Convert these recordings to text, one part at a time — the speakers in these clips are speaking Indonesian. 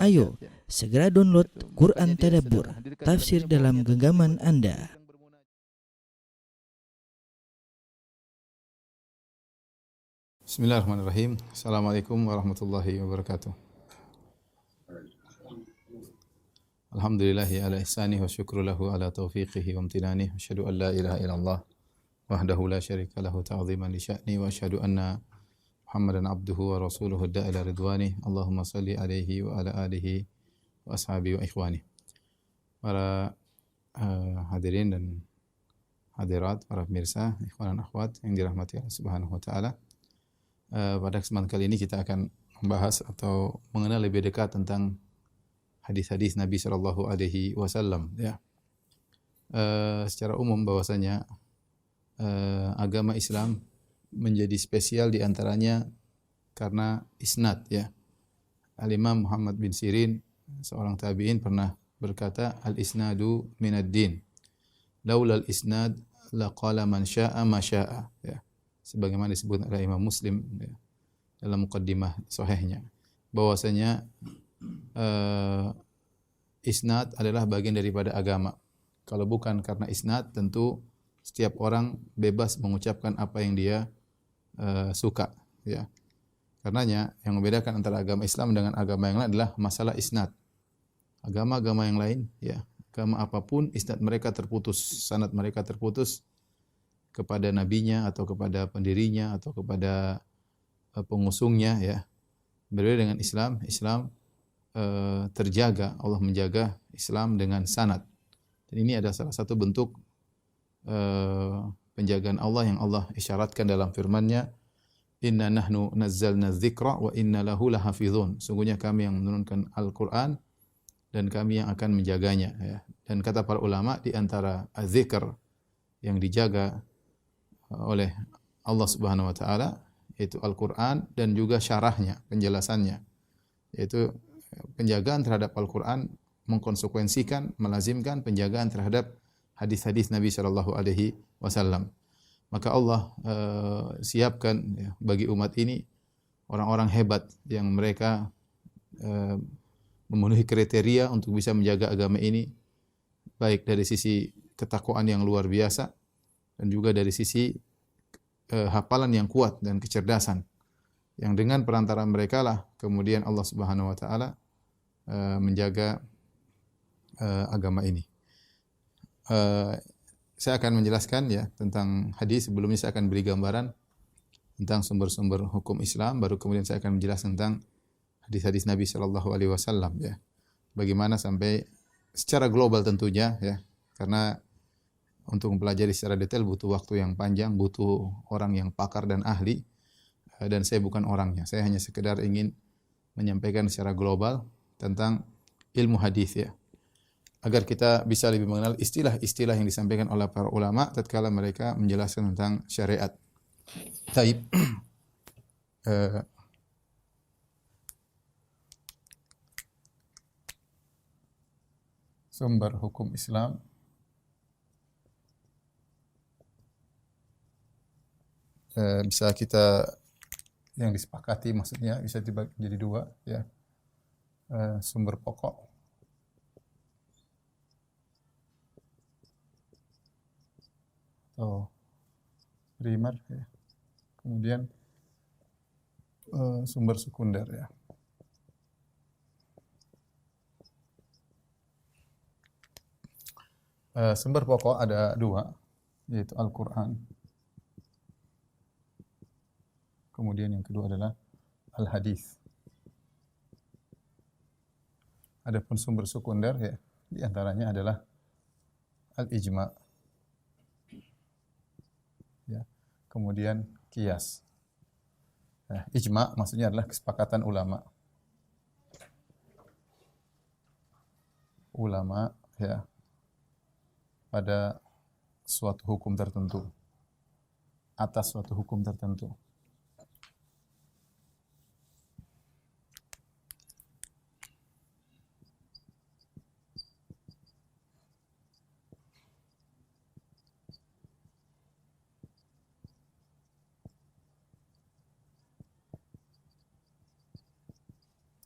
Ayo, segera download Quran Tadabbur, tafsir dalam genggaman Anda. Bismillahirrahmanirrahim. Assalamualaikum warahmatullahi wabarakatuh. Alhamdulillahi ala ihsanihi wa syukru lahu ala taufiqihi wa amtinanihi. Asyhadu an la ilaha illallah wahdahu la syarika lahu ta'ziman li sya'ni wa asyhadu anna Muhammadan abduhu wa rasuluhu da'ila ridwani. Allahumma salli alaihi wa ala alihi wa ashabihi wa ikhwani. Para hadirin dan hadirat, para pemirsa, ikhwan dan akhwat yang dirahmati Allah Subhanahu wa taala. Pada kesempatan kali ini kita akan membahas atau mengenal lebih dekat tentang hadis-hadis Nabi Shallallahu Alaihi Wasallam. Ya, secara umum bahwasanya agama Islam menjadi spesial di antaranya karena isnad. Ya, Al-Imam Muhammad bin Sirin, seorang tabi'in, pernah berkata, al-isnadu minad din. Laulal isnad laqala man syaa ma syaa. Ya, sebagaimana disebut oleh Imam Muslim ya, dalam muqaddimah sahihnya, bahwasanya isnad adalah bagian daripada agama. Kalau bukan karena isnad, tentu setiap orang bebas mengucapkan apa yang dia suka. Ya, karenanya yang membedakan antara agama Islam dengan agama yang lain adalah masalah isnad. Agama-agama yang lain, ya, agama apapun, isnad mereka terputus, sanad mereka terputus kepada nabinya atau kepada pendirinya atau kepada pengusungnya. Ya, berbeda dengan Islam. Islam terjaga, Allah menjaga Islam dengan sanad. Dan ini adalah salah satu bentuk penjagaan Allah yang Allah isyaratkan dalam firman-Nya, inna nahnu nazzalna dzikra wa inna lahu lahafizun. Sungguhnya kami yang menurunkan Al-Qur'an dan kami yang akan menjaganya. Ya. Dan kata para ulama, di antara az-zikr yang dijaga oleh Allah Subhanahu wa taala yaitu Al-Qur'an dan juga syarahnya, penjelasannya. Yaitu penjagaan terhadap Al-Qur'an mengkonsekuensikan, melazimkan penjagaan terhadap hadis-hadis Nabi sallallahu alaihi wasallam. Maka Allah siapkan ya, bagi umat ini orang-orang hebat yang mereka memenuhi kriteria untuk bisa menjaga agama ini, baik dari sisi ketakwaan yang luar biasa dan juga dari sisi hafalan yang kuat dan kecerdasan, yang dengan perantara mereka lah kemudian Allah Subhanahu wa taala menjaga agama ini. Saya akan menjelaskan ya tentang hadis. Sebelumnya saya akan beri gambaran tentang sumber-sumber hukum Islam, baru kemudian saya akan menjelaskan tentang hadis-hadis Nabi sallallahu alaihi wasallam ya. Bagaimana sampai secara global tentunya ya. Karena untuk mempelajari secara detail butuh waktu yang panjang, butuh orang yang pakar dan ahli, dan saya bukan orangnya. Saya hanya sekedar ingin menyampaikan secara global tentang ilmu hadis ya, agar kita bisa lebih mengenal istilah-istilah yang disampaikan oleh para ulama tatkala mereka menjelaskan tentang syariat. Taib. Sumber hukum Islam. Bisa kita yang disepakati, maksudnya bisa dibagi jadi dua ya. Sumber pokok atau primer ya. Kemudian sumber sekunder ya. Sumber pokok ada dua, yaitu Al-Qur'an. Kemudian yang kedua adalah Al-Hadis. Adapun sumber sekunder ya, di antaranya adalah Al-Ijma'. Ya. Kemudian qiyas. Nah, ijma' maksudnya adalah kesepakatan ulama. Ulama ya pada suatu hukum tertentu, atas suatu hukum tertentu.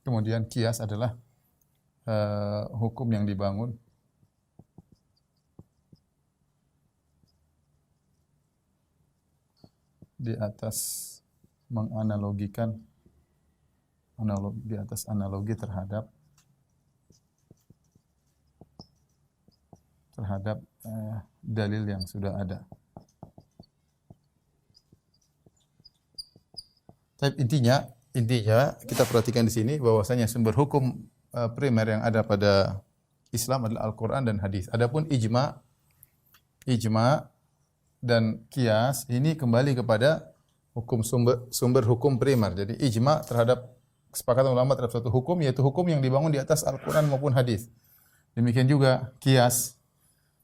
Kemudian qiyas adalah hukum yang dibangun di atas menganalogikan di atas analogi terhadap dalil yang sudah ada. Tapi intinya kita perhatikan di sini bahwasanya sumber hukum primer yang ada pada Islam adalah Al-Qur'an dan hadis. Adapun ijma dan qiyas ini kembali kepada sumber hukum primer. Jadi ijma terhadap kesepakatan ulama terhadap suatu hukum, yaitu hukum yang dibangun di atas Al-Qur'an maupun hadis. Demikian juga qiyas,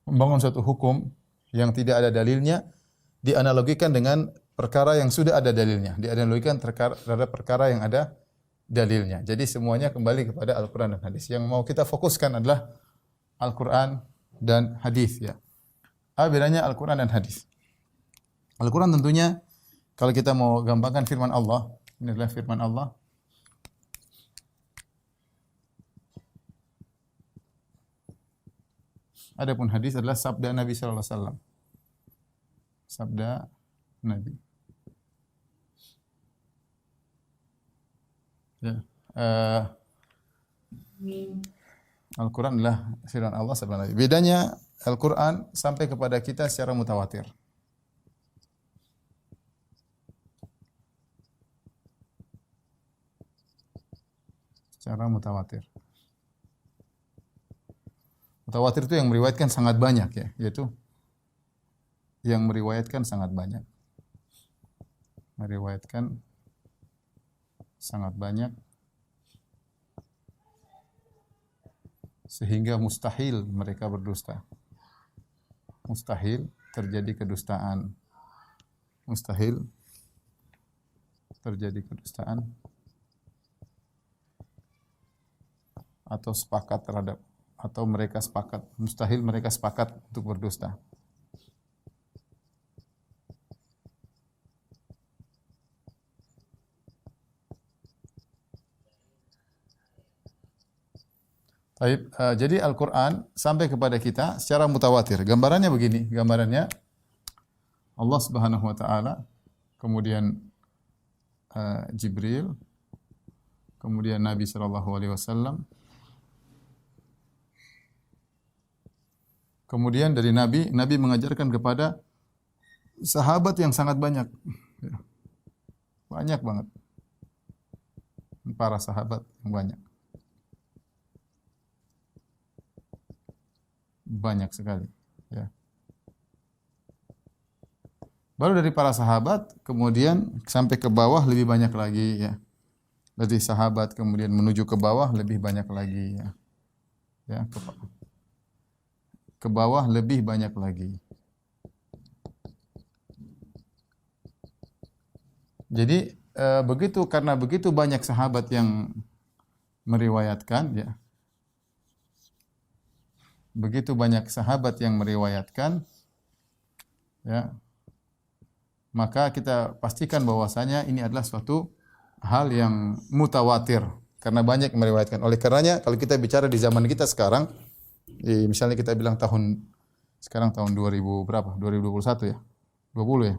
membangun suatu hukum yang tidak ada dalilnya dianalogikan dengan perkara yang sudah ada dalilnya, dianalogikan terhadap perkara yang ada dalilnya. Jadi semuanya kembali kepada Al-Qur'an dan hadis. Yang mau kita fokuskan adalah Al-Qur'an dan hadis, ya. Apa bedanya Al-Qur'an dan hadis? Al-Qur'an tentunya kalau kita mau gampangkan firman Allah, ini adalah firman Allah. Adapun hadis adalah sabda Nabi sallallahu alaihi wasallam. Sabda Nabi. Ya. Al-Quran adalah firman Allah sabda Nabi. Bedanya Al-Quran sampai kepada kita secara mutawatir. Secara mutawatir. Mutawatir itu yang meriwayatkan sangat banyak, ya, yaitu yang meriwayatkan sangat banyak. Meriwayatkan sangat banyak sehingga mustahil mereka berdusta. Mustahil terjadi kedustaan. Mustahil terjadi kedustaan atau sepakat terhadap, atau mereka sepakat, mustahil mereka sepakat untuk berdusta. Jadi Al-Quran sampai kepada kita secara mutawatir. Gambarannya begini, gambarannya Allah Subhanahu wa taala, kemudian Jibril, kemudian Nabi sallallahu alaihi wasallam, kemudian dari Nabi mengajarkan kepada sahabat yang sangat banyak. Banyak banget. Para sahabat yang banyak. Banyak sekali. Ya. Baru dari para sahabat, kemudian sampai ke bawah lebih banyak lagi. Ya. Dari sahabat kemudian menuju ke bawah lebih banyak lagi. Ya. Ya, ke bawah lebih banyak lagi. Jadi karena begitu banyak sahabat yang meriwayatkan, ya. Begitu banyak sahabat yang meriwayatkan, ya. Maka kita pastikan bahwasanya ini adalah suatu hal yang mutawatir karena banyak yang meriwayatkan. Oleh karenanya kalau kita bicara di zaman kita sekarang, misalnya kita bilang sekarang tahun 2000 berapa? 2021 ya? 20 ya?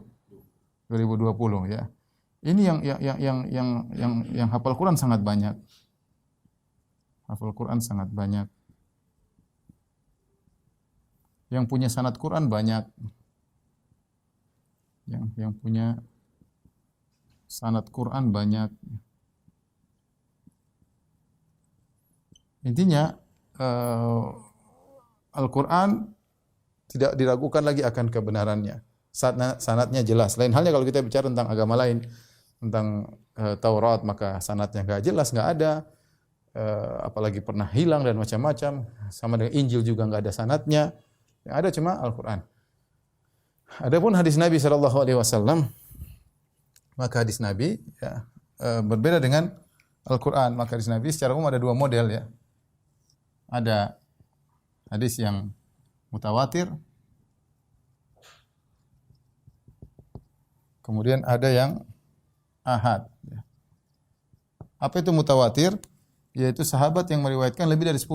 2020 ya. Ini yang hafal Quran sangat banyak. Hafal Quran sangat banyak. Yang punya sanad Quran banyak. Yang punya sanad Quran banyak. Intinya Al-Quran tidak diragukan lagi akan kebenarannya. Sanadnya jelas. Lain halnya kalau kita bicara tentang agama lain, tentang Taurat, maka sanadnya enggak jelas, enggak ada. Apalagi pernah hilang dan macam-macam. Sama dengan Injil juga enggak ada sanadnya. Yang ada cuma Al-Quran. Adapun hadis Nabi sallallahu alaihi wasallam, maka hadis Nabi ya, berbeda dengan Al-Quran. Maka hadis Nabi secara umum ada dua model, ya. Ada hadis yang mutawatir, kemudian ada yang ahad. Apa itu mutawatir? yaitu sahabat yang meriwayatkan lebih dari 10.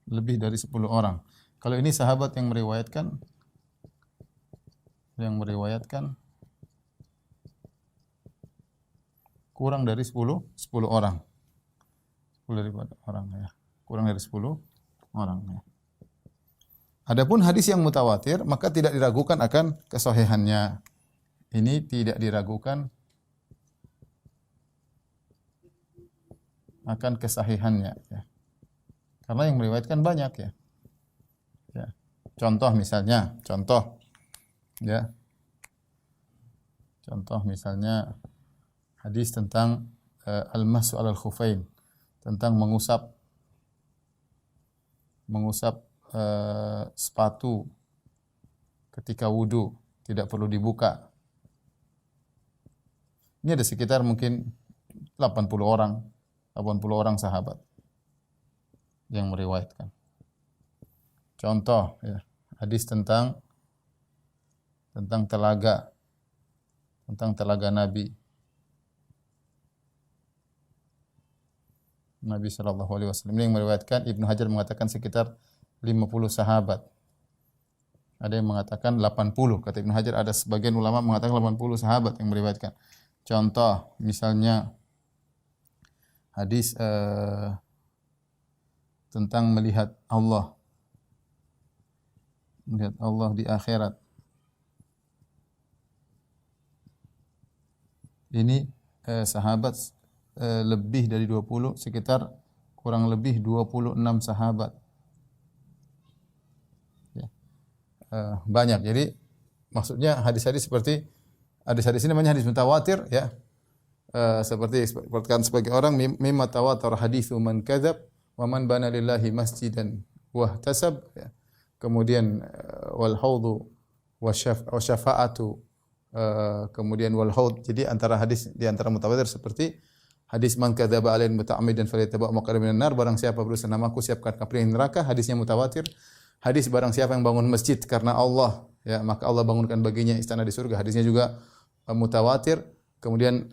Lebih dari 10 orang. Kalau ini sahabat yang meriwayatkan kurang dari 10 orang. 10 orang ya. Kurang dari 10 orang ya. Adapun hadis yang mutawatir maka tidak diragukan akan kesahihannya. Ini tidak diragukan akan kesahihannya ya. Karena yang meriwayatkan banyak ya. Ya. Contoh misalnya hadis tentang al-mashu 'alal khufain, tentang mengusap sepatu ketika wudu, tidak perlu dibuka. Ini ada sekitar mungkin 80 orang sahabat yang meriwayatkan. Contoh ya, hadis tentang telaga Nabi sallallahu alaihi wasallam. Ini yang meriwayatkan Ibnu Hajar mengatakan sekitar 50 sahabat. Ada yang mengatakan 80. Kata Ibnu Hajar, ada sebagian ulama mengatakan 80 sahabat yang meriwayatkan. Contoh misalnya hadis tentang melihat Allah di akhirat. Ini sahabat lebih dari 20, sekitar kurang lebih 26 sahabat. Ya. Banyak. Jadi maksudnya hadis-hadis seperti hadis-hadis ini namanya hadis mutawatir ya. Seperti perkataan sebagai orang mimma tawatar haditsu man kadzab wa man bana lillahi masjidan wa ihtasab ya. Kemudian wal haudhu wa syafa'atu kemudian wal haud. Jadi antara hadis di antara mutawatir seperti hadis man kadzaba alain muta'ammidan falyataba' maq'adahu minan nar, barang siapa berdusta namaku siapkan kapling neraka, hadisnya mutawatir. Hadis barang siapa yang bangun masjid karena Allah ya, maka Allah bangunkan baginya istana di surga, hadisnya juga mutawatir. Kemudian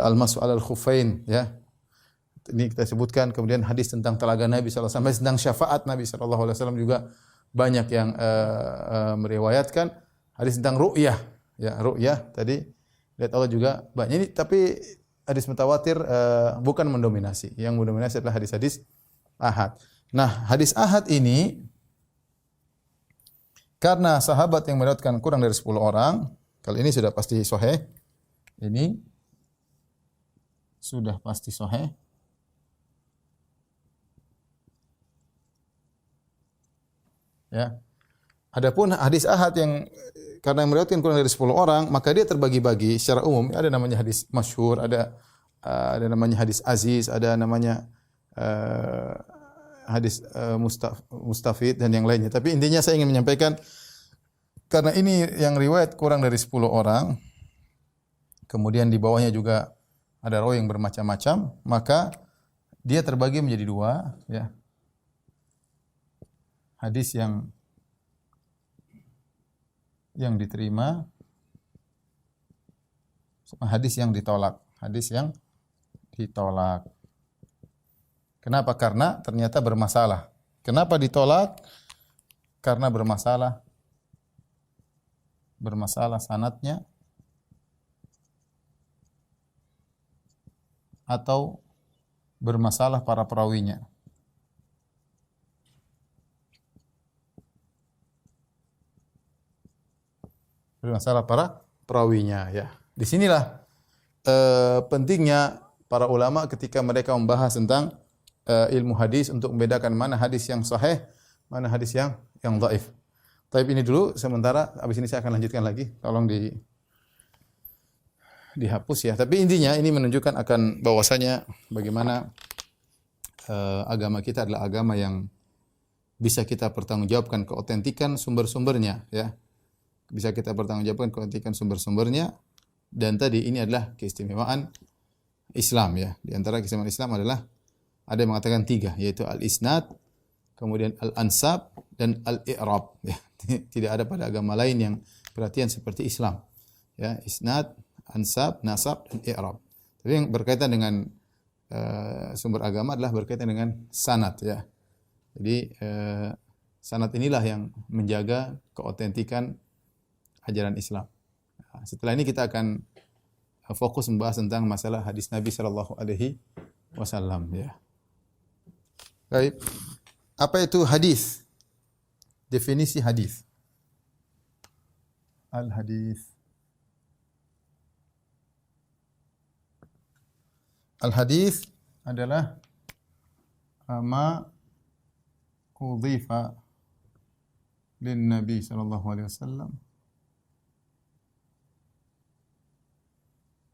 al-mashu 'alal khuffain ya. Ini kita sebutkan. Kemudian hadis tentang telaga Nabi sallallahu alaihi wasallam, tentang syafaat Nabi sallallahu alaihi wasallam juga banyak yang meriwayatkan. Hadis tentang ru'yah ya, ru'yah tadi lihat Allah juga banyak. Ini tapi hadis mutawatir bukan mendominasi. Yang mendominasi adalah hadis-hadis ahad. Nah, hadis ahad ini karena sahabat yang meriwayatkan kurang dari 10 orang, kalau ini sudah pasti sahih. Ini sudah pasti sahih. Ya. Adapun hadis ahad yang karena meriwayatkan kurang dari 10 orang, maka dia terbagi-bagi secara umum. Ada namanya hadis masyhur, ada namanya hadis aziz, ada namanya hadis mustafid dan yang lainnya. Tapi intinya saya ingin menyampaikan karena ini yang riwayat kurang dari 10 orang, kemudian di bawahnya juga ada rawi yang bermacam-macam, maka dia terbagi menjadi dua ya. Hadis yang diterima sama hadis yang ditolak. Hadis yang ditolak. Kenapa? Karena ternyata bermasalah. Kenapa ditolak? Karena bermasalah. Bermasalah sanadnya atau bermasalah para perawinya. Bermasalah para perawinya ya. Di sinilah pentingnya para ulama ketika mereka membahas tentang ilmu hadis untuk membedakan mana hadis yang sahih, mana hadis yang dhaif. Tapi ini dulu sementara, habis ini saya akan lanjutkan lagi. Tolong dihapus ya. Tapi intinya ini menunjukkan akan bahwasanya bagaimana agama kita adalah agama yang bisa kita pertanggungjawabkan keotentikan sumber-sumbernya ya. Bisa kita pertanggungjawabkan keotentikan sumber-sumbernya, dan tadi ini adalah keistimewaan Islam ya. Di antara keistimewaan Islam adalah ada yang mengatakan 3, yaitu al-isnad, kemudian al-ansab dan al-i'rab ya. Tidak ada pada agama lain yang perhatian seperti Islam. ya, isnad, ansab, nasab dan i'rab. Tapi yang berkaitan dengan sumber agama adalah berkaitan dengan sanad ya. Jadi sanad inilah yang menjaga keotentikan ajaran Islam. Nah, setelah ini kita akan fokus membahas tentang masalah hadis Nabi sallallahu alaihi wasallam ya. Baik. Apa itu hadis? Definisi hadis. Al-hadis. Al-hadis adalah ma udhifa lin Nabi sallallahu alaihi wasallam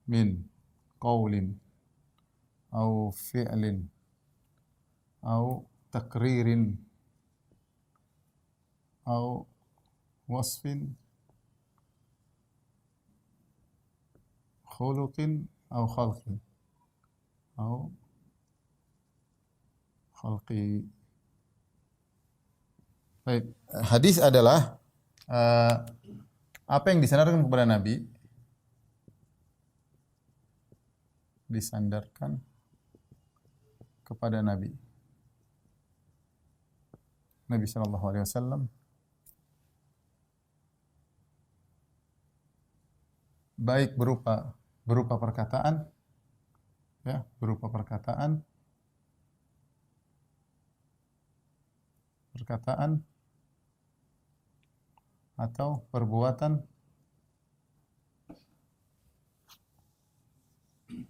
min qaulin aw fi'lin aw takririn aw wasfin khuluqin aw khalqin aw khalqi. Baik, hadis adalah apa yang disandarkan kepada Nabi, disandarkan kepada Nabi sallallahu alaihi wasallam, baik berupa perkataan ya, berupa perkataan atau perbuatan.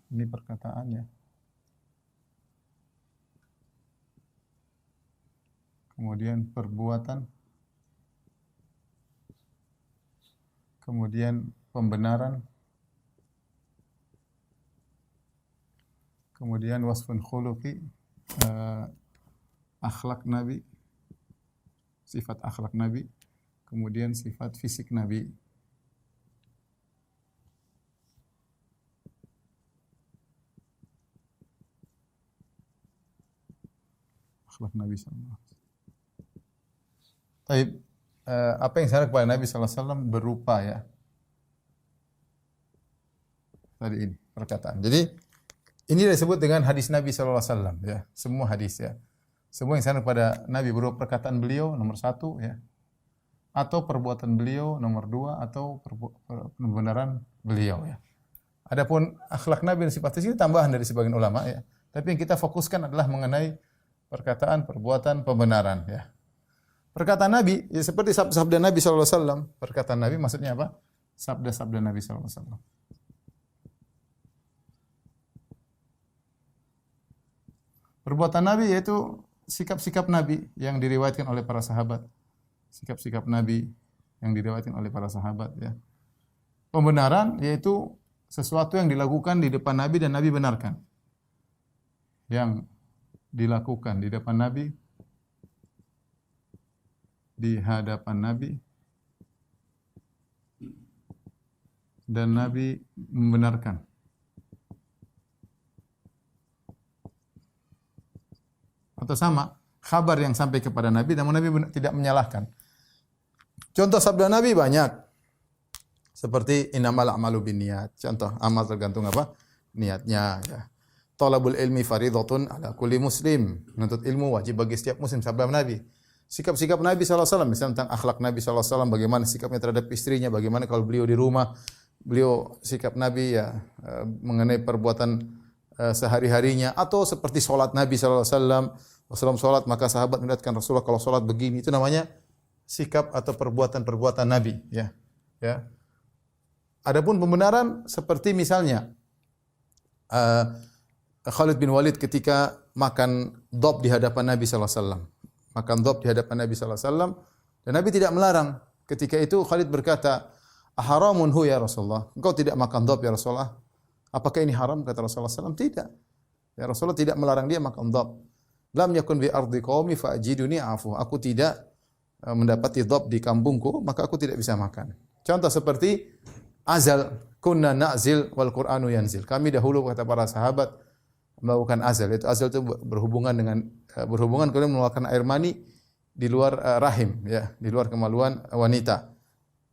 Ini perkataan ya. Kemudian perbuatan, kemudian pembenaran, kemudian wasfun khuluqi, akhlak Nabi, sifat akhlak Nabi, kemudian sifat fisik Nabi. Akhlak Nabi sallallahu alaihi wasallam. Baik, apa yang disandar kepada Nabi sallallahu alaihi wasallam berupa ya. Tadi ini perkataan. Jadi ini disebut dengan hadis Nabi sallallahu alaihi wasallam ya. Semua hadis ya. Semua yang disandar kepada Nabi berupa perkataan beliau nomor 1 ya. Atau perbuatan beliau nomor 2 atau pembenaran beliau ya. Adapun akhlak Nabi dan sifat ini tambahan dari sebagian ulama ya. Tapi yang kita fokuskan adalah mengenai perkataan, perbuatan, pembenaran ya. Perkataan Nabi ya seperti sabda Nabi sallallahu alaihi wasallam. Perkataan Nabi maksudnya apa? Sabda-sabda Nabi sallallahu alaihi wasallam. Perbuatan Nabi yaitu sikap-sikap Nabi yang diriwayatkan oleh para sahabat. Sikap-sikap Nabi yang diriwayatkan oleh para sahabat ya. Pembenaran yaitu sesuatu yang dilakukan di depan Nabi dan Nabi benarkan. Yang dilakukan di depan Nabi, di hadapan Nabi, dan Nabi membenarkan. Atau sama, kabar yang sampai kepada Nabi namun Nabi tidak menyalahkan. Contoh sabda Nabi banyak. Seperti innamal a'malu binniyat. Contoh, amal tergantung apa? Niatnya ya. Talabul ilmi fardhatun ala kulli muslim. Menuntut ilmu wajib bagi setiap muslim, sabda Nabi. Sikap-sikap Nabi sallallahu alaihi wasallam, misalnya tentang akhlak Nabi sallallahu alaihi wasallam, bagaimana sikapnya terhadap istrinya, bagaimana kalau beliau di rumah, beliau sikap Nabi ya mengenai perbuatan sehari-harinya, atau seperti salat Nabi sallallahu alaihi wasallam. Rasulullah salat maka sahabat melihatkan Rasulullah kalau salat begini, itu namanya sikap atau perbuatan-perbuatan Nabi ya. Ya. Adapun pembenaran seperti misalnya Khalid bin Walid ketika makan dhab di hadapan Nabi sallallahu alaihi wasallam. Makan dhab di hadapan Nabi sallallahu alaihi wasallam dan Nabi tidak melarang. Ketika itu Khalid berkata, "Aharamun hu ya Rasulullah?" Engkau tidak makan dhab ya Rasulullah? Apakah ini haram? Kata Rasulullah sallallahu alaihi wasallam, tidak. Ya Rasulullah tidak melarang dia makan dhab. Lam yakun bi ardi qaumi fa ajiduni afu. Aku tidak mendapati dhab di kampungku, maka aku tidak bisa makan. Contoh seperti azal, kunna na'zil wal Qur'anu yanzil. Kami dahulu kata para sahabat melakukan azal. Itu azal itu berhubungan kemudian mengeluarkan air mani di luar rahim ya, di luar kemaluan wanita.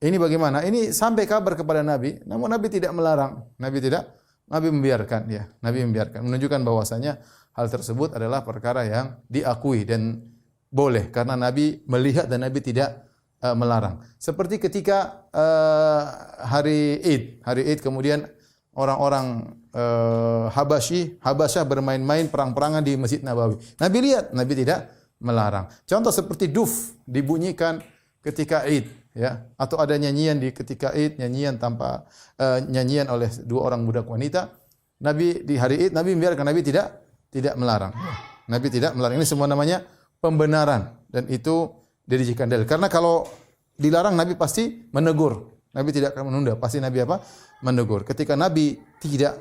Ini bagaimana? Ini sampai kabar kepada Nabi, namun Nabi tidak melarang. Nabi membiarkan ya. Nabi membiarkan, menunjukkan bahwasanya hal tersebut adalah perkara yang diakui dan boleh karena Nabi melihat dan Nabi tidak melarang. Seperti ketika hari Id kemudian orang-orang Habasyah bermain-main perang-perangan di Masjid Nabawi. Nabi lihat, Nabi tidak melarang. Contoh seperti duf dibunyikan ketika Id, ya, atau ada nyanyian di ketika Id, nyanyian tanpa nyanyian oleh dua orang budak wanita. Nabi di hari Id, Nabi membiarkan, Nabi tidak melarang. Nabi tidak melarang. Ini semua namanya pembenaran dan itu dijadikan dalil. Karena kalau dilarang Nabi pasti menegur. Nabi tidak akan menunda, pasti Nabi apa? Menegur. Ketika Nabi tidak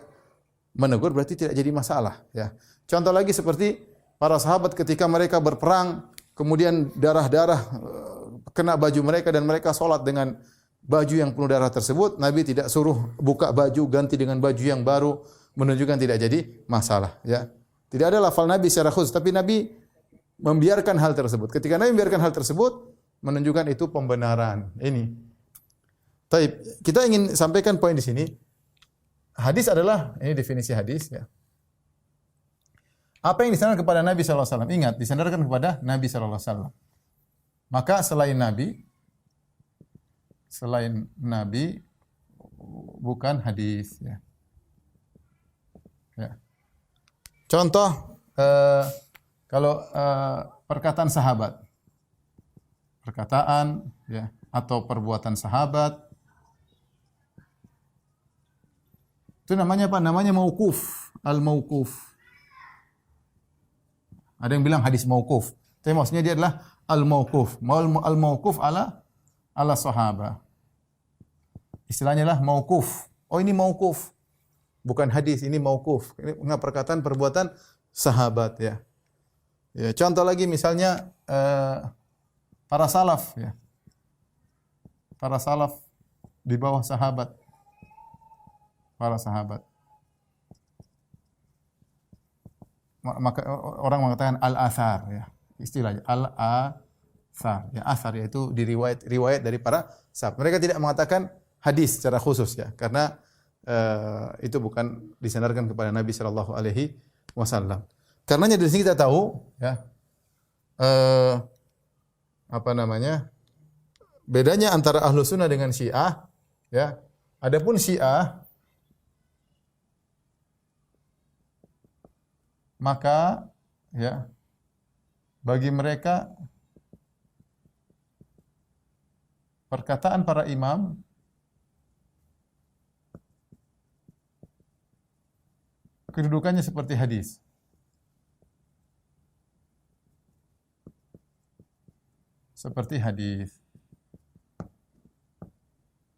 menegur berarti tidak jadi masalah, ya. Contoh lagi seperti para sahabat ketika mereka berperang, kemudian darah-darah kena baju mereka dan mereka salat dengan baju yang penuh darah tersebut, Nabi tidak suruh buka baju, ganti dengan baju yang baru, menunjukkan tidak jadi masalah, ya. Tidak ada lafal Nabi secara khusus, tapi Nabi membiarkan hal tersebut. Ketika Nabi membiarkan hal tersebut, menunjukkan itu pembenaran. Ini. Taib, kita ingin sampaikan poin di sini. Hadis adalah, ini definisi hadis, ya. Apa yang disandarkan kepada Nabi sallallahu alaihi wasallam? Ingat, disandarkan kepada Nabi sallallahu alaihi wasallam. Maka selain Nabi bukan hadis, ya. Ya. Contoh kalau perkataan sahabat, ya, atau perbuatan sahabat, itu namanya apa? Namanya mauquf, al-mauquf. Ada yang bilang hadis mauquf. Tapi maksudnya dia adalah al-mauquf. Al-mauquf ala sahabat. Istilahnya lah mauquf. Oh, ini mauquf. Bukan hadis, ini mauquf. Ini perkataan perbuatan sahabat, ya. Ya, contoh lagi misalnya para salaf, ya. Para salaf di bawah sahabat. Para sahabat. Maka orang mengatakan al-athar, ya. Istilahnya al-athar. Ya, athar yaitu riwayat dari para sahabat. Mereka tidak mengatakan hadis secara khusus, ya, karena itu bukan disandarkan kepada Nabi sallallahu alaihi wasallam. Karenanya dari sini kita tahu, ya, bedanya antara Ahlus Sunnah dengan Syiah, ya. Adapun Syiah, maka, ya, bagi mereka perkataan para imam kedudukannya seperti hadis. Seperti hadis.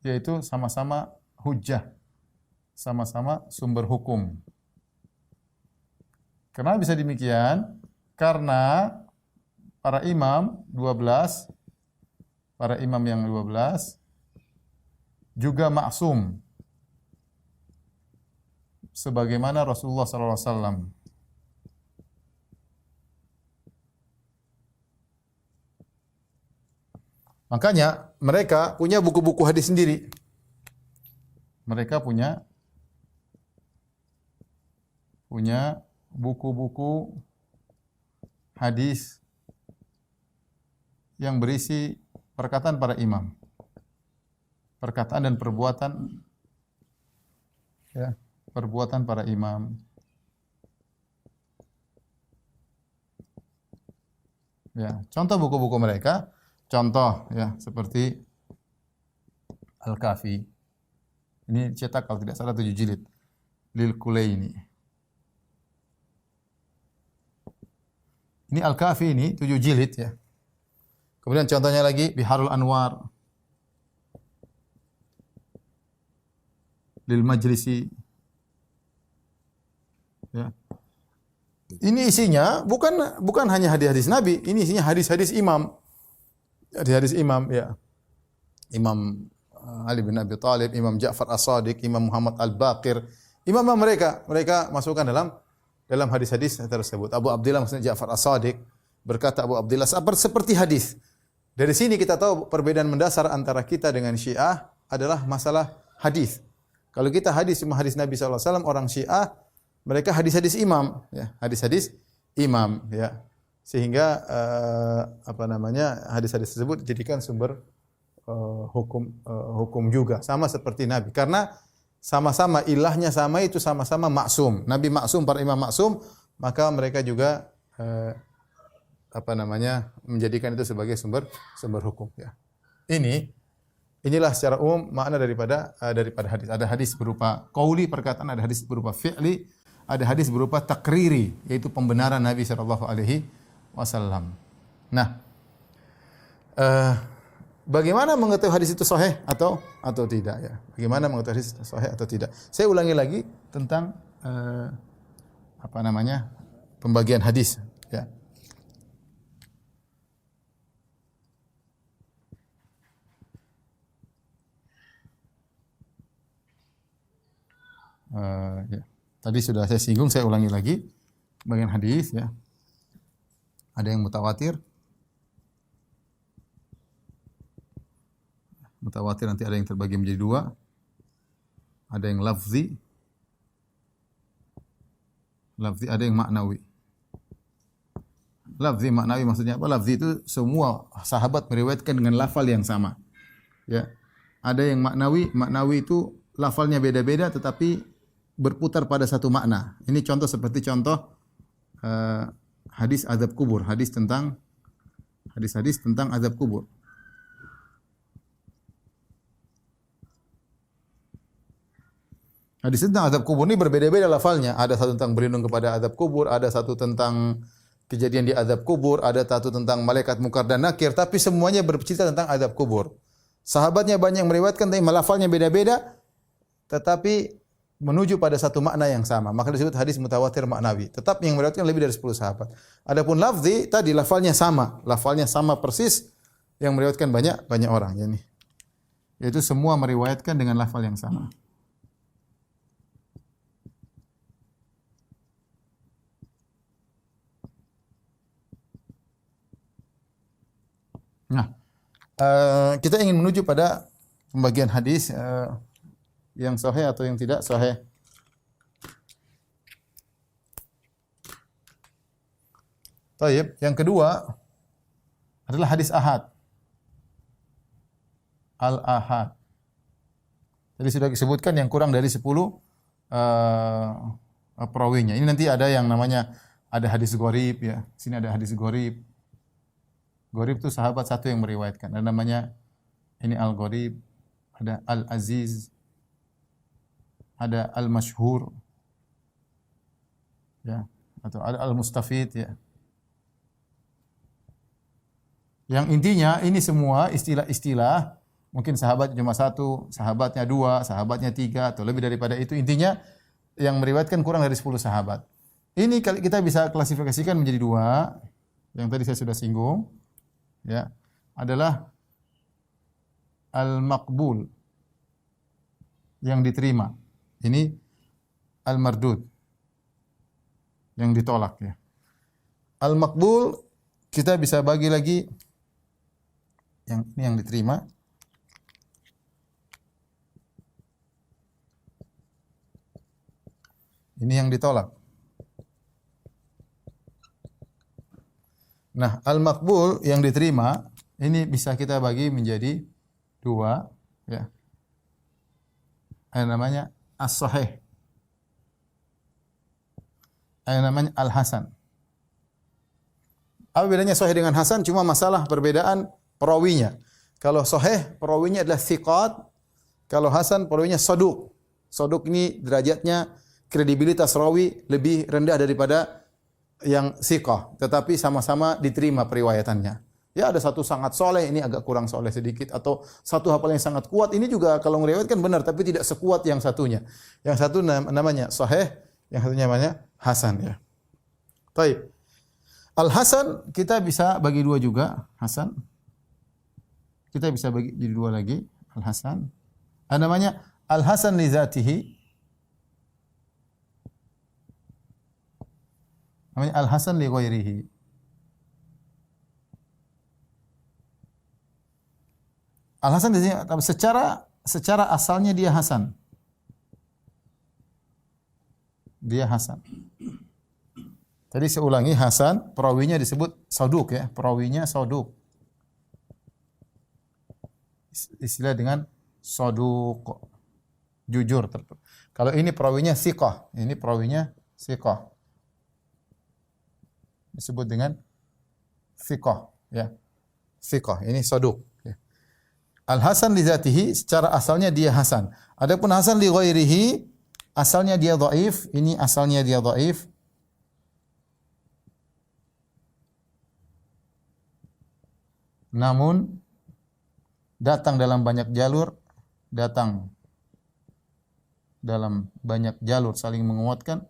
Yaitu sama-sama hujjah. Sama-sama sumber hukum. Kenapa bisa demikian? Karena para imam 12, para imam yang 12 juga maksum. Sebagaimana Rasulullah sallallahu alaihi wasallam. Makanya mereka punya buku-buku hadis sendiri. Mereka punya buku-buku hadis yang berisi perkataan para imam. Perkataan dan perbuatan, ya, perbuatan para imam. Ya, contoh buku-buku mereka, contoh, ya, seperti Al-Kafi. Ini cetak kalau tidak salah 7 jilid. Lil Kulaini. Ini Al-Kafi ini 7 jilid, ya. Kemudian contohnya lagi Biharul Anwar. Lil Majlisi. Ya. Ini isinya bukan hanya hadis-hadis Nabi, ini isinya hadis-hadis imam. Hadis-hadis imam, ya. Imam Ali bin Abi Thalib, Imam Ja'far As-Shadiq, Imam Muhammad Al-Baqir. Imam mereka masukkan dalam hadis-hadis tersebut. Abu Abdillah maksudnya Ja'far As-Shadiq, berkata Abu Abdillah seperti hadis. Dari sini kita tahu perbedaan mendasar antara kita dengan Syiah adalah masalah hadis. Kalau kita hadis cuma hadis Nabi SAW, orang Syiah mereka hadis-hadis imam, ya, hadis-hadis imam, ya. Sehingga hadis-hadis tersebut dijadikan sumber hukum juga, sama seperti Nabi. Karena sama-sama ilahnya sama, itu sama-sama maksum. Nabi maksum, para imam maksum, maka mereka juga menjadikan itu sebagai sumber hukum, ya. Inilah secara umum makna daripada hadis. Ada hadis berupa qauli, perkataan, ada hadis berupa fi'li, ada hadis berupa takriri, yaitu pembenaran Nabi sallallahu alaihi wasallam. Nah, bagaimana mengetahui hadis itu sahih atau tidak, ya? Bagaimana mengetahui hadis sahih atau tidak? Saya ulangi lagi tentang pembagian hadis, ya. Ya. Tadi sudah saya singgung, saya ulangi lagi bagian hadis, ya. Ada yang mutawatir. Mutawatir nanti ada yang terbagi menjadi dua. Ada yang lafzi. Lafzi, ada yang maknawi. Lafzi, maknawi maksudnya apa? Lafzi itu semua sahabat meriwayatkan dengan lafal yang sama. Ya. Ada yang maknawi, maknawi itu lafalnya beda-beda tetapi berputar pada satu makna. Ini contoh seperti contoh hadis azab kubur, hadis tentang azab kubur. Hadis tentang azab kubur ini berbeda-beda lafalnya. Ada satu tentang berlindung kepada azab kubur, ada satu tentang kejadian di azab kubur, ada satu tentang malaikat mungkar dan nakir, tapi semuanya bercerita tentang azab kubur. Sahabatnya banyak yang meriwayatkan, tapi lafalnya beda-beda, tetapi menuju pada satu makna yang sama. Maka disebut hadis mutawatir maknawi. Tetap yang meriwayatkan lebih dari 10 sahabat. Adapun lafzi tadi lafalnya sama persis yang meriwayatkan banyak orang, yani. Yaitu semua meriwayatkan dengan lafal yang sama. Nah, kita ingin menuju pada pembagian hadis yang sahih atau yang tidak sahih. Taib, yang kedua adalah hadis ahad. Al-ahad. Jadi sudah disebutkan yang kurang dari 10 perawinya. Ini nanti ada yang namanya ada hadis gharib, ya. Sini ada hadis gharib. Gharib itu sahabat satu yang meriwayatkan. Ada namanya ini al-gharib, ada al-aziz, ada al-masyhur, ya, atau ada al-mustafid, ya. Yang intinya ini semua istilah-istilah, mungkin sahabat cuma satu, sahabatnya dua, sahabatnya tiga, atau lebih daripada itu. Intinya yang meriwayatkan kurang dari 10 sahabat. Ini kita bisa klasifikasikan menjadi dua. Yang tadi saya sudah singgung, ya, adalah al-maqbul, yang diterima. Ini al-mardud, yang ditolak, ya. Al-maqbul kita bisa bagi lagi, yang ini yang diterima. Ini yang ditolak. Nah, al-maqbul yang diterima ini bisa kita bagi menjadi dua, ya. Ada namanya as-sahih. Ada namanya al-hasan. Apa bedanya sahih dengan hasan? Cuma masalah perbedaan perawinya. Kalau sahih perawinya adalah thiqat, kalau hasan perawinya saduq. Saduq ini derajatnya kredibilitas rawi lebih rendah daripada yang thiqah, tetapi sama-sama diterima periwayatannya. Ya, ada satu sangat soleh, ini agak kurang soleh sedikit, atau satu hafalan yang sangat kuat, ini juga kalau meriwayatkan benar, tapi tidak sekuat yang satunya. Yang satu namanya sahih, yang satunya namanya hasan, ya. Baik. Al-hasan kita bisa bagi dua juga, hasan. Kita bisa bagi jadi dua lagi, al-hasan. Ada namanya al-hasan li dzatihi. Namanya al-hasan li ghairihi. Al-Hasan di sini secara asalnya dia hasan. Dia hasan. Tadi saya ulangi, hasan, perawinya disebut saduq ya, perawinya saduq. Istilah dengan saduq, jujur. Kalau ini perawinya thiqah, ini perawinya thiqah. Disebut dengan thiqah ya. Thiqah, ini saduq ya. Al-Hasan li dzatihi, secara asalnya dia hasan. Adapun hasan li ghairihi, asalnya dia dhaif, ini asalnya dia dhaif. Namun datang dalam banyak jalur, saling menguatkan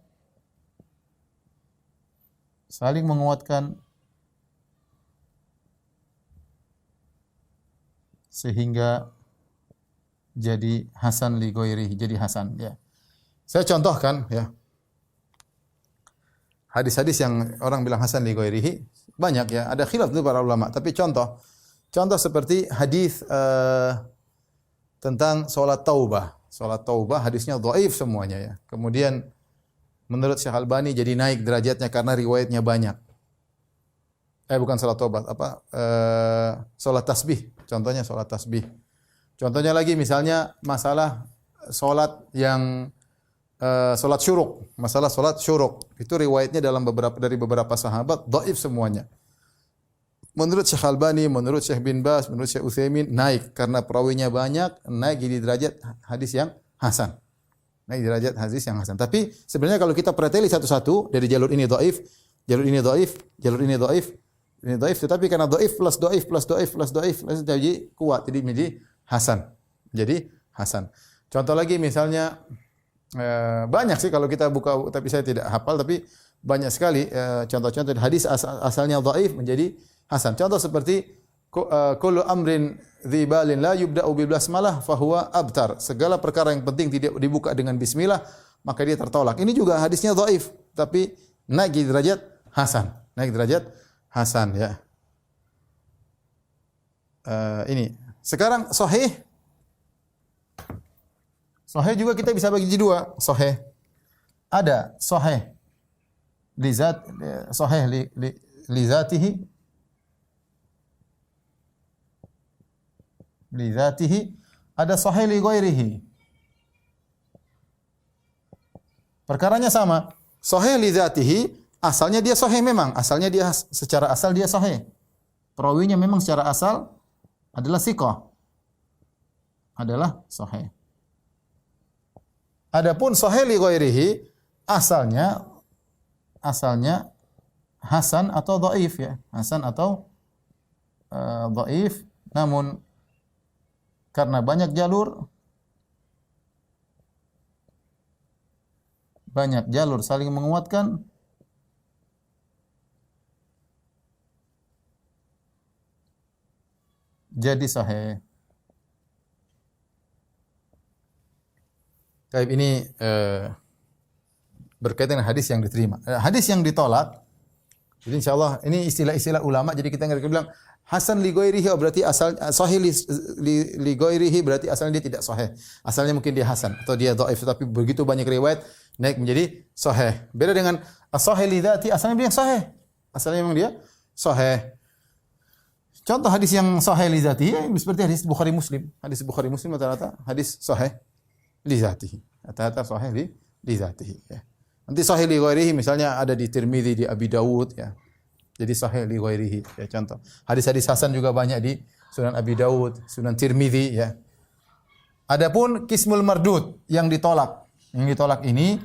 sehingga jadi hasan li ghairihi, jadi hasan ya. Saya contohkan ya. Hadis-hadis yang orang bilang hasan li ghairihi banyak ya, ada khilaf itu para ulama, tapi contoh seperti hadis tentang salat taubah. Salat taubah hadisnya dhaif semuanya ya. Kemudian menurut Syekh Albani jadi naik derajatnya karena riwayatnya banyak. Bukan salat taubah, salat tasbih. Contohnya salat tasbih. Contohnya lagi misalnya masalah salat yang salat syuruk, masalah salat syuruk. Itu riwayatnya dari beberapa sahabat dhaif semuanya. Menurut Syekh Albani, menurut Syekh bin Baz, menurut Syekh Utsaimin naik karena perawinya banyak, naik jadi derajat hadis yang hasan. Naik derajat hadis yang hasan. Tapi sebenarnya kalau kita preteli satu-satu dari jalur ini dhaif, jalur ini dhaif, jalur ini dhaif, ini dhaif, tetapi karena dhaif plus dhaif plus dhaif plus dhaif jadi kuat, jadi menjadi hasan. Jadi hasan. Contoh lagi misalnya banyak sih kalau kita buka, tapi saya tidak hafal, tapi banyak sekali contoh-contoh hadis asalnya dhaif menjadi hasan. Contoh seperti kullu amrin dzibalin la yubda'u bi basmalah fahuwa abtar. Segala perkara yang penting tidak dibuka dengan bismillah, maka dia tertolak. Ini juga hadisnya dhaif, tapi naik derajat hasan. Naik derajat hasan ya. Ini. Sekarang sahih. Sahih juga kita bisa bagi jadi dua. Sahih. Ada sahih li zatihi. Li zatihi, ada sahih li ghairihi. Perkaranya sama. Sahih li zatihi, asalnya dia sahih memang, asalnya dia secara asal dia sahih. Perawinya memang secara asal adalah thiqah. Adalah sahih. Adapun sahih li ghairihi, asalnya hasan atau dhaif ya. Hasan atau dhaif, namun karena banyak jalur saling menguatkan, jadi sahih. Baik, ini berkaitan dengan hadis yang diterima. Hadis yang ditolak, jadi insyaallah ini istilah-istilah ulama, jadi kita nggak bilang hasan li ghairihi berarti asal sahih li ghairihi berarti asalnya dia tidak sahih. Asalnya mungkin dia hasan atau dia dhaif, tapi begitu banyak riwayat naik menjadi sahih. Beda dengan as-sahih li dzati, asalnya dia sahih. Asalnya memang dia sahih. Contoh hadis yang sahih li dzati seperti hadis Bukhari Muslim. Hadis Bukhari Muslim rata-rata hadis sahih li dzatihi. Rata-rata sahih li dzatihi ya. Nanti sahih li ghairihi misalnya ada di Tirmidzi, di Abi Dawud ya. Jadi sahih li ghairihi ya, contoh. Hadis-hadis hasan juga banyak di Sunan Abi Dawud, Sunan Tirmidzi ya. Adapun qismul mardud yang ditolak. Yang ditolak ini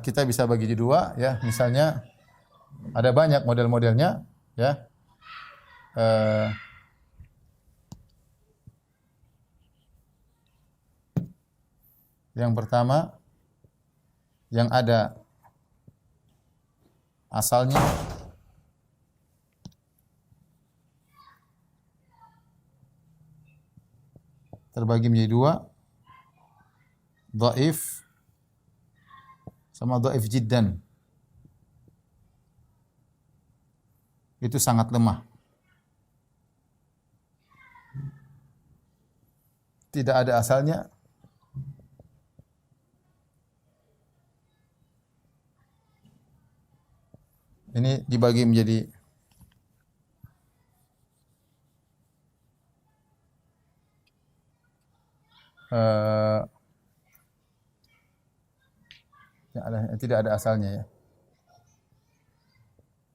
kita bisa bagi jadi dua ya. Misalnya ada banyak model-modelnya ya. Yang pertama yang ada asalnya terbagi menjadi dua, dhaif sama dhaif jiddan. Itu sangat lemah. tidak ada asalnya. Ini dibagi menjadi tidak ada asalnya ya.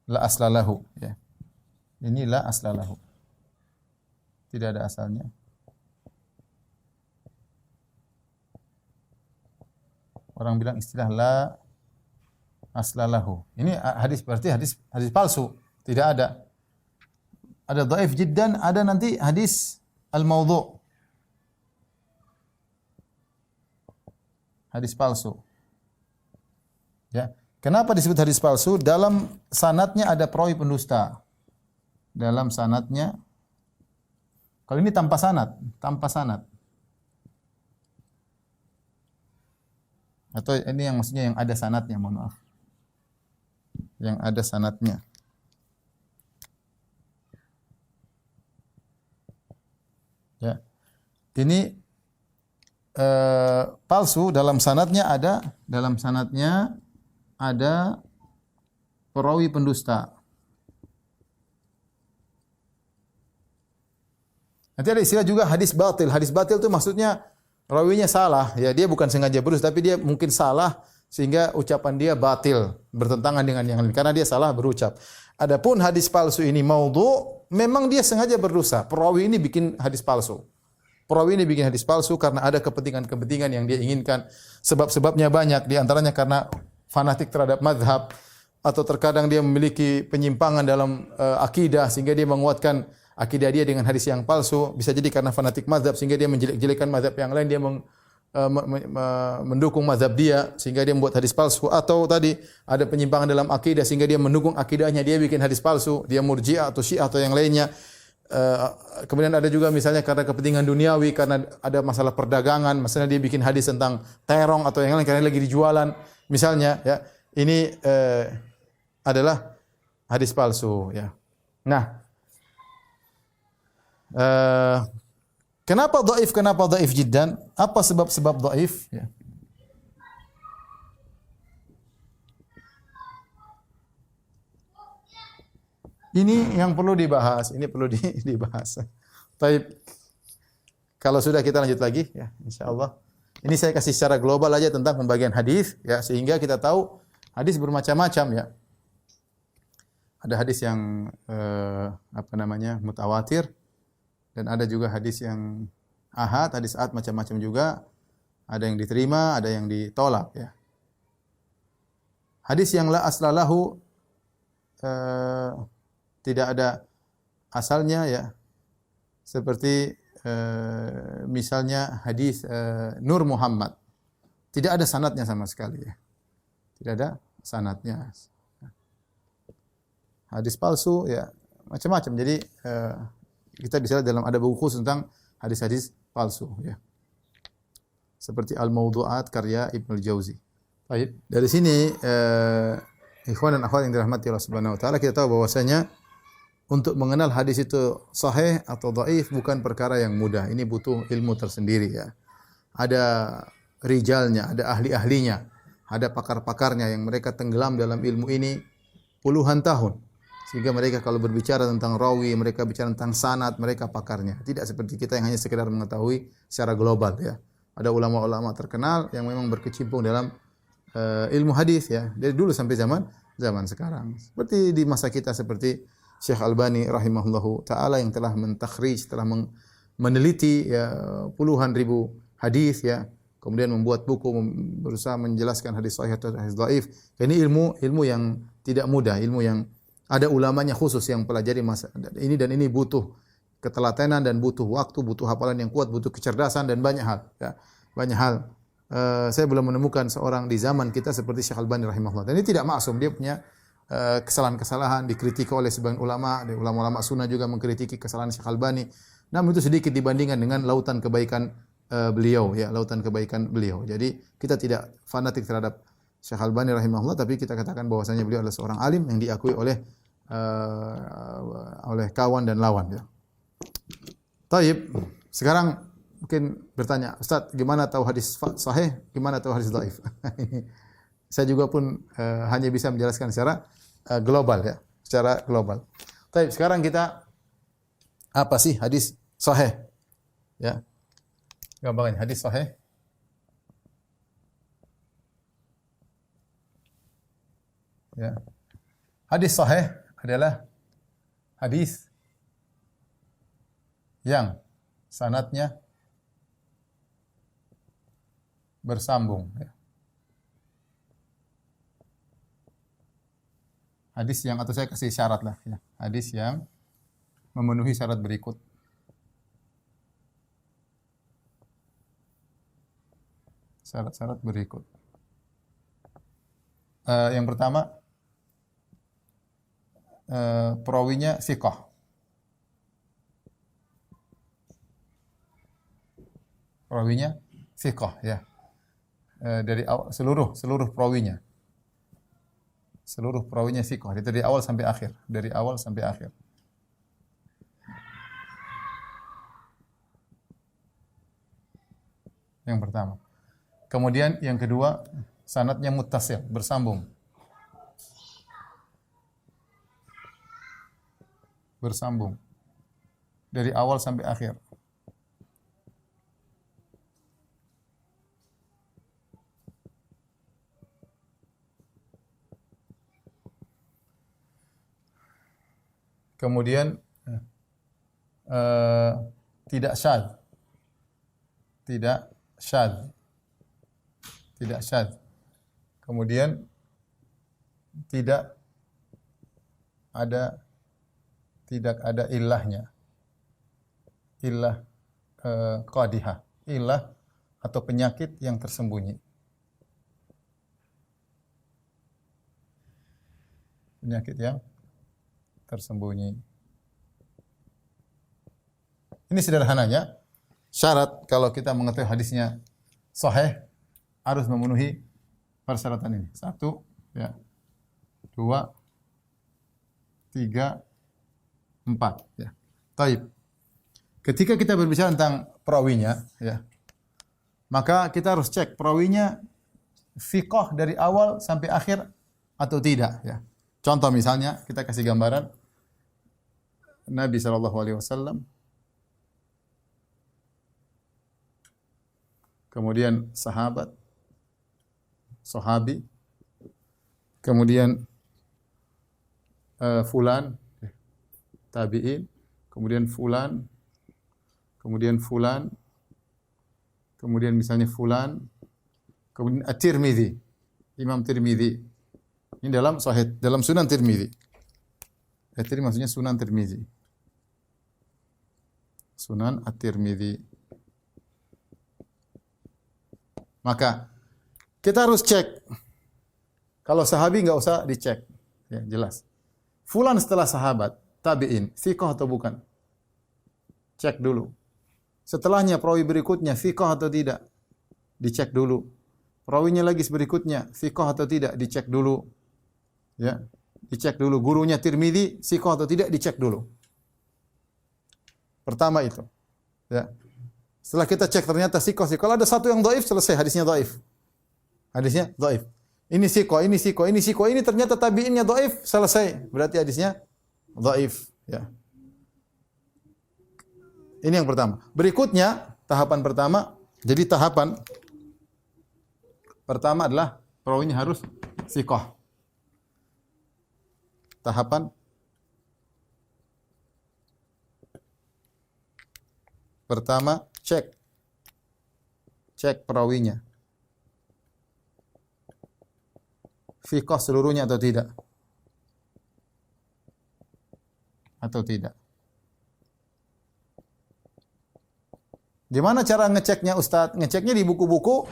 La aslalahu ya. Ini la aslalahu. Tidak ada asalnya. Orang bilang istilah la aslalahu. Ini hadis berarti hadis palsu, tidak ada. Ada dhaif jiddan, ada nanti hadis al-maudhu'. Hadis palsu. Ya. Kenapa disebut hadis palsu? Dalam sanadnya ada perawi pendusta. Dalam sanadnya, kalau ini tanpa sanad, Atau ini yang maksudnya yang ada sanadnya, mohon maaf. Yang ada sanadnya. Ya. Ini palsu, dalam sanadnya ada perawi pendusta. Nanti ada istilah juga hadis batil. Hadis batil itu maksudnya rawinya salah, ya dia bukan sengaja berdusta tapi dia mungkin salah sehingga ucapan dia batil, bertentangan dengan yang lain karena dia salah berucap. Adapun hadis palsu ini maudhu', memang dia sengaja berdosa. Perawi ini bikin hadis palsu. Perawi ini bikin hadis palsu karena ada kepentingan-kepentingan yang dia inginkan. Sebab-sebabnya banyak, di antaranya karena fanatik terhadap mazhab, atau terkadang dia memiliki penyimpangan dalam akidah sehingga dia menguatkan akidah dia dengan hadis yang palsu. Bisa jadi karena fanatik mazhab sehingga dia menjelek-jelekan mazhab yang lain, dia mendukung mazhab dia sehingga dia membuat hadis palsu. Atau tadi ada penyimpangan dalam akidah sehingga dia mendukung akidahnya, dia bikin hadis palsu, dia murji'ah atau syiah atau yang lainnya. Kemudian ada juga misalnya karena kepentingan duniawi, karena ada masalah perdagangan, misalnya dia bikin hadis tentang terong atau yang lain karena lagi dijualan misalnya, ya. Ini adalah hadis palsu, ya. Nah, kenapa dhaif jiddan? Apa sebab-sebab dhaif, ya? Ini yang perlu dibahas, dibahas. Baik. Kalau sudah kita lanjut lagi ya, insyaallah. Ini saya kasih secara global aja tentang pembagian hadis ya, sehingga kita tahu hadis bermacam-macam ya. Ada hadis yang mutawatir, dan ada juga hadis yang ahad, hadis ahad macam-macam juga. Ada yang diterima, ada yang ditolak ya. Hadis yang la aslalahu tidak ada asalnya ya. Seperti misalnya hadis Nur Muhammad. Tidak ada sanadnya sama sekali ya. Tidak ada sanadnya. Hadis palsu ya macam-macam. Jadi kita bisa lihat dalam ada buku khusus tentang hadis-hadis palsu ya. Seperti Al-Mawdu'at karya Ibnu Jauzi. Baik, dari sini ikhwan dan akhwat yang dirahmati Allah Subhanahu wa taala, kita tahu bahwasanya untuk mengenal hadis itu sahih atau dhaif bukan perkara yang mudah. Ini butuh ilmu tersendiri ya. Ada rijalnya, ada ahli-ahlinya, ada pakar-pakarnya yang mereka tenggelam dalam ilmu ini puluhan tahun. Sehingga mereka kalau berbicara tentang rawi, mereka bicara tentang sanad, mereka pakarnya. Tidak seperti kita yang hanya sekedar mengetahui secara global ya. Ada ulama-ulama terkenal yang memang berkecimpung dalam ilmu hadis ya. Dari dulu sampai zaman sekarang. Seperti di masa kita seperti Syekh Albani rahimahullahu taala yang telah mentakhrij, telah meneliti ya puluhan ribu hadis ya. Kemudian membuat buku berusaha menjelaskan hadis sahih atau hadis dhaif. Ini ilmu yang tidak mudah, ilmu yang ada ulamanya khusus yang pelajari masa ini, dan ini butuh ketelatenan dan butuh waktu, butuh hafalan yang kuat, butuh kecerdasan dan banyak hal ya. Banyak hal. Saya belum menemukan seorang di zaman kita seperti Syekh Albani rahimahullah. Dan ini tidak maksum, dia punya kesalahan-kesalahan, dikritik oleh sebagian ulama sunnah juga mengkritiki kesalahan Syekh Albani. Namun itu sedikit dibandingkan dengan lautan kebaikan beliau ya, lautan kebaikan beliau. Jadi kita tidak fanatik terhadap Syekh Albani rahimahullah, tapi kita katakan bahwasanya beliau adalah seorang alim yang diakui oleh kawan dan lawan ya. Taib, sekarang mungkin bertanya, Ustaz, gimana tahu hadis sahih, gimana tahu hadis dhaif? Saya juga pun hanya bisa menjelaskan secara global ya, secara global. Baik, sekarang kita apa sih hadis sahih? Ya. Gampangnya hadis sahih. Ya. Hadis sahih adalah hadis yang sanadnya bersambung. Ya. Hadis yang, atau saya kasih syarat lah. Ya. Hadis yang memenuhi syarat berikut. Syarat-syarat berikut. Yang pertama, perawinya thiqah. Perawinya thiqah ya. Dari seluruh perawinya. Seluruh perawinya thiqah, dari awal sampai akhir, dari awal sampai akhir. Yang pertama. Kemudian yang kedua, sanadnya muttasil, bersambung. Bersambung. Dari awal sampai akhir. Kemudian tidak syadz. Tidak syadz. Tidak syadz. Kemudian tidak ada illahnya. Illah qadihah. Illah atau penyakit yang tersembunyi. Penyakit yang tersembunyi. Ini sederhananya syarat kalau kita mengetahui hadisnya sahih harus memenuhi persyaratan ini. 1, ya. 2, 3, 4, ya. Taib. Ketika kita berbicara tentang perawinya, ya, maka kita harus cek perawinya thiqah dari awal sampai akhir atau tidak, ya. Contoh misalnya, kita kasih gambaran Nabi SAW, kemudian sahabi, kemudian fulan, tabi'in, kemudian fulan, kemudian misalnya fulan, kemudian At-Tirmidzi, Imam Tirmidzi. Ini dalam sahih, dalam Sunan Tirmidzi. At-Tirmidzi maksudnya Sunan Tirmidzi. Sunan At-Tirmidzi. Maka kita harus cek. Kalau sahabi enggak usah dicek. Ya, jelas. Fulan setelah sahabat, tabi'in, thiqah atau bukan? Cek dulu. Setelahnya perawi berikutnya thiqah atau tidak? Dicek dulu. Perawinya lagi berikutnya thiqah atau tidak? Dicek dulu. Ya, dicek dulu. Gurunya Tirmidzi thiqah atau tidak? Dicek dulu. Pertama itu. Ya. Setelah kita cek ternyata thiqah. Kalau ada satu yang dhaif, selesai hadisnya dhaif. Hadisnya dhaif. Ini thiqah, ini ternyata tabi'innya dhaif, selesai. Berarti hadisnya dhaif, ya. Ini yang pertama. Berikutnya, tahapan pertama, jadi tahapan pertama adalah perawinya harus thiqah. Tahapan pertama, cek perawinya. Thiqah seluruhnya atau tidak? Atau tidak? Gimana cara ngeceknya Ustaz? Ngeceknya di buku-buku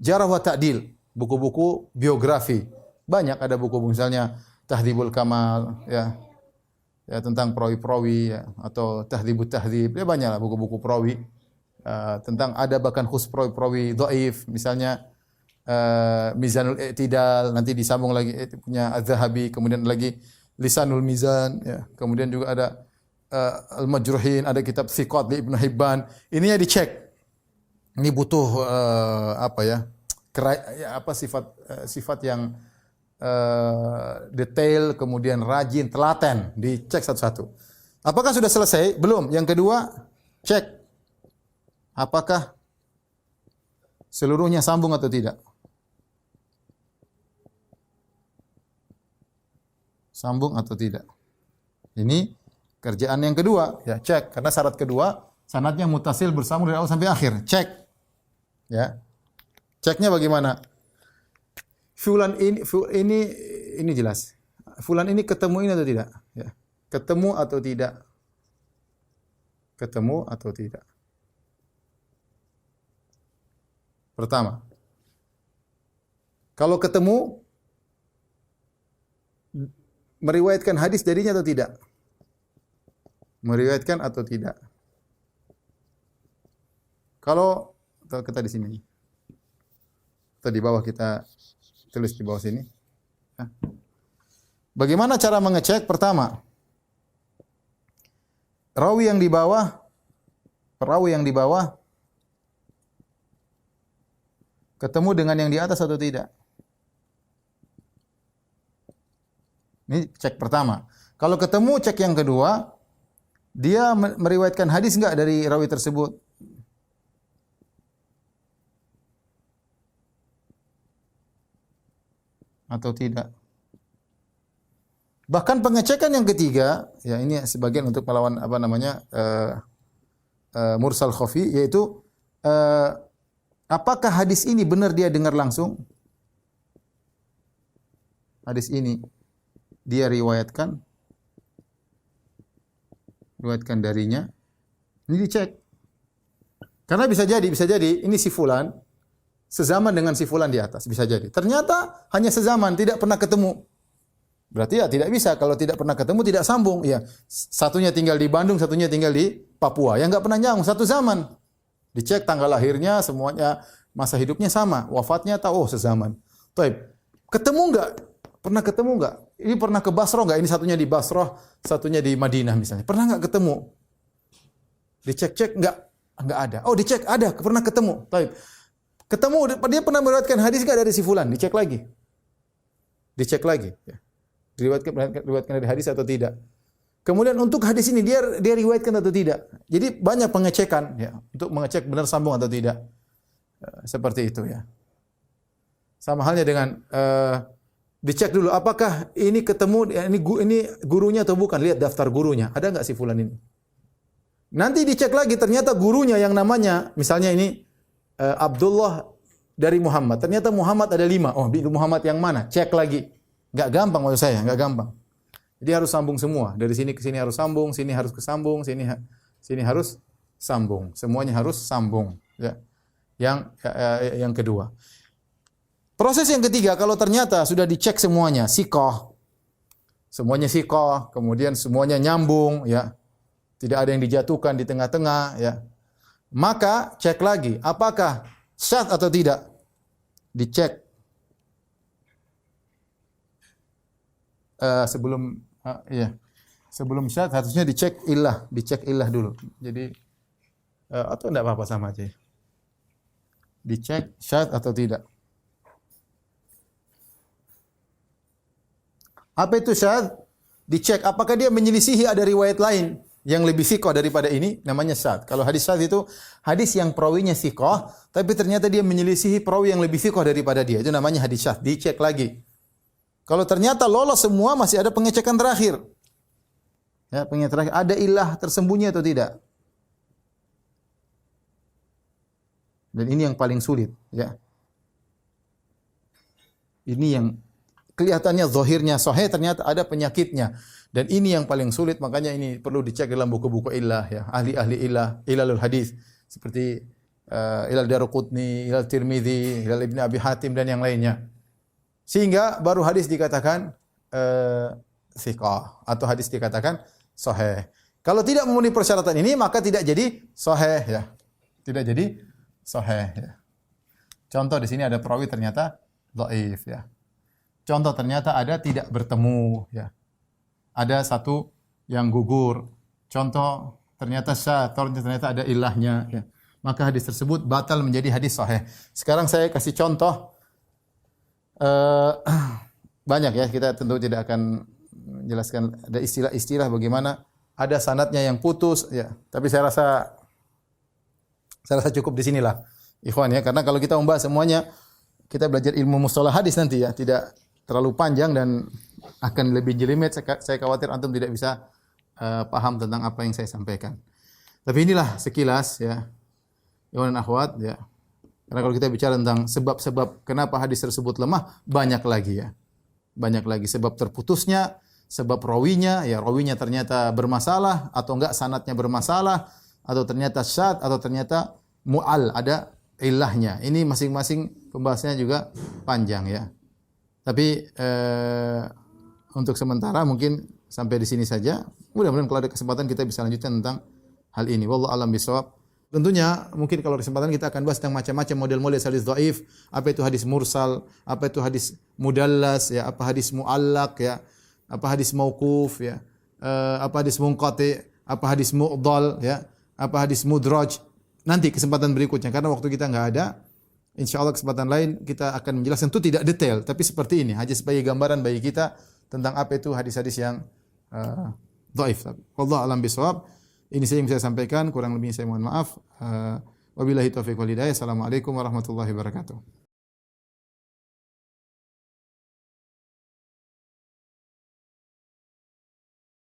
Jarh wa Ta'dil, buku-buku biografi. Banyak ada buku misalnya Tahdzibul Kamal, ya. Ya, tentang perawi-perawi, ya, atau Tahdzibut Tahdzib. Ya, banyaklah buku-buku perawi. Tentang ada bahkan khusus perawi-perawi dhaif, misalnya Mizanul I'tidal, nanti disambung lagi punya Az-Zahabi, kemudian lagi Lisanul Mizan, ya. Kemudian juga ada Al-Majruhin, ada kitab Thiqat li Ibnu Hibban. Ini ya dicek. Ini butuh apa ya? Sifat yang detail, kemudian rajin, telaten, dicek satu-satu. Apakah sudah selesai? Belum. Yang kedua, cek apakah seluruhnya sambung atau tidak. Sambung atau tidak. Ini kerjaan yang kedua, ya cek. Karena syarat kedua, sanadnya mutasil bersambung dari awal sampai akhir. Cek. Ya. Ceknya bagaimana? Fulan ini jelas. Fulan ini ketemu ini atau tidak? Ya. Ketemu atau tidak? Ketemu atau tidak? Pertama, kalau ketemu, meriwayatkan hadis darinya atau tidak? Meriwayatkan atau tidak? Kalau kita di sini, atau di bawah kita tulis di bawah sini. Bagaimana cara mengecek? Pertama, perawi yang di bawah ketemu dengan yang di atas atau tidak? Ini cek pertama. Kalau ketemu, cek yang kedua, dia meriwayatkan hadis enggak dari rawi tersebut? Atau tidak? Bahkan pengecekan yang ketiga, ya ini sebagian untuk melawan mursal khafi, yaitu apakah hadis ini benar dia dengar langsung? Hadis ini dia riwayatkan darinya. Ini dicek. Karena bisa jadi ini si fulan sezaman dengan si fulan di atas, bisa jadi. Ternyata hanya sezaman, tidak pernah ketemu. Berarti ya tidak bisa, kalau tidak pernah ketemu tidak sambung. Ya, satunya tinggal di Bandung, satunya tinggal di Papua. Yang enggak pernah nyambung, satu zaman. Dicek tanggal lahirnya, semuanya, masa hidupnya sama, wafatnya tahu, sezaman. Taib. Ketemu enggak? Pernah ketemu enggak? Ini pernah ke Basrah enggak? Ini satunya di Basrah, satunya di Madinah misalnya. Pernah enggak ketemu? Dicek-cek enggak ada. Oh, dicek ada, pernah ketemu. Taib. Ketemu, dia pernah meriwayatkan hadis enggak dari si fulan? Dicek lagi. Ya. Diriwayatkan dari hadis atau tidak. Kemudian untuk hadis ini dia riwayatkan atau tidak. Jadi banyak pengecekan ya untuk mengecek benar sambung atau tidak. Seperti itu ya. Sama halnya dengan dicek dulu apakah ini ketemu ini gurunya atau bukan. Lihat daftar gurunya. Ada enggak si fulan ini? Nanti dicek lagi ternyata gurunya yang namanya misalnya ini Abdullah dari Muhammad. Ternyata Muhammad ada 5. Oh, Muhammad yang mana? Cek lagi. Enggak gampang maksud saya, enggak gampang. Jadi harus sambung semua. Dari sini ke sini harus sambung, sini harus kesambung, sini harus sambung. Semuanya harus sambung, ya. Yang kedua. Proses yang ketiga, kalau ternyata sudah dicek semuanya, sikoh. Semuanya sikoh, kemudian semuanya nyambung, ya. Tidak ada yang dijatuhkan di tengah-tengah, ya. Maka cek lagi, apakah syadz atau tidak? Dicek. Sebelum syadz harusnya dicek illah dulu. Jadi atau enggak apa-apa sama aja. Dicek syadz atau tidak. Apa itu syadz? Dicek apakah dia menyelisihi ada riwayat lain yang lebih sikoh daripada ini, namanya syadz. Kalau hadis syadz itu hadis yang perawinya sikoh, tapi ternyata dia menyelisihi perawi yang lebih sikoh daripada dia. Itu namanya hadis syadz. Dicek lagi. Kalau ternyata lolos semua, masih ada pengecekan terakhir. Ya, pengecekan terakhir. Ada ilah tersembunyi atau tidak? Dan ini yang paling sulit. Ya. Ini yang kelihatannya zahirnya sahih, ternyata ada penyakitnya. Dan ini yang paling sulit, makanya ini perlu dicek dalam buku-buku ilah. Ya. Ahli-ahli ilalul hadis. Seperti Ilal Daruqutni, Ilal Tirmidzi, Ilal Ibn Abi Hatim, dan yang lainnya. Sehingga baru hadis dikatakan thiqah atau hadis dikatakan sahih. Kalau tidak memenuhi persyaratan ini maka tidak jadi sahih ya. Tidak jadi sahih ya. Contoh di sini ada perawi ternyata dhaif ya. Contoh ternyata ada tidak bertemu ya. Ada satu yang gugur. Contoh ternyata syadz, ternyata ada ilahnya ya. maka hadis tersebut batal menjadi hadis sahih. Sekarang saya kasih contoh banyak ya, kita tentu tidak akan menjelaskan ada istilah-istilah bagaimana ada sanadnya yang putus ya, tapi saya rasa cukup di sinilah ikhwan ya, karena kalau kita membahas semuanya kita belajar ilmu mustalah hadis nanti ya, tidak terlalu panjang dan akan lebih jelimet. Saya khawatir antum tidak bisa paham tentang apa yang saya sampaikan. Tapi inilah sekilas ya, ikhwan dan akhwat ya. Karena kalau kita bicara tentang sebab-sebab kenapa hadis tersebut lemah, banyak lagi ya. Banyak lagi sebab terputusnya, sebab rawinya, ya rawinya ternyata bermasalah atau enggak sanadnya bermasalah atau ternyata syad atau ternyata mu'al, ada ilahnya. Ini masing-masing pembahasannya juga panjang ya. Tapi untuk sementara mungkin sampai di sini saja. Mudah-mudahan kalau ada kesempatan kita bisa lanjutkan tentang hal ini. Wallahu a'lam bishawab. Tentunya mungkin kalau ada kesempatan kita akan bahas tentang macam-macam model-model hadis dhaif, apa itu hadis mursal, apa itu hadis mudallas ya, apa hadis muallaq ya, apa hadis mauquf ya, apa hadis munqati, apa hadis mu'dhal ya, apa hadis mudraj. Nanti kesempatan berikutnya karena waktu kita enggak ada. Insyaallah kesempatan lain kita akan menjelaskan, itu tidak detail tapi seperti ini, hanya sebagai gambaran bagi kita tentang apa itu hadis-hadis yang dhaif. Wallahu a'lam bishawab. Ini saja yang saya sampaikan, kurang lebihnya saya mohon maaf. Wabillahi taufiq wal hidayah. Assalamualaikum warahmatullahi wabarakatuh.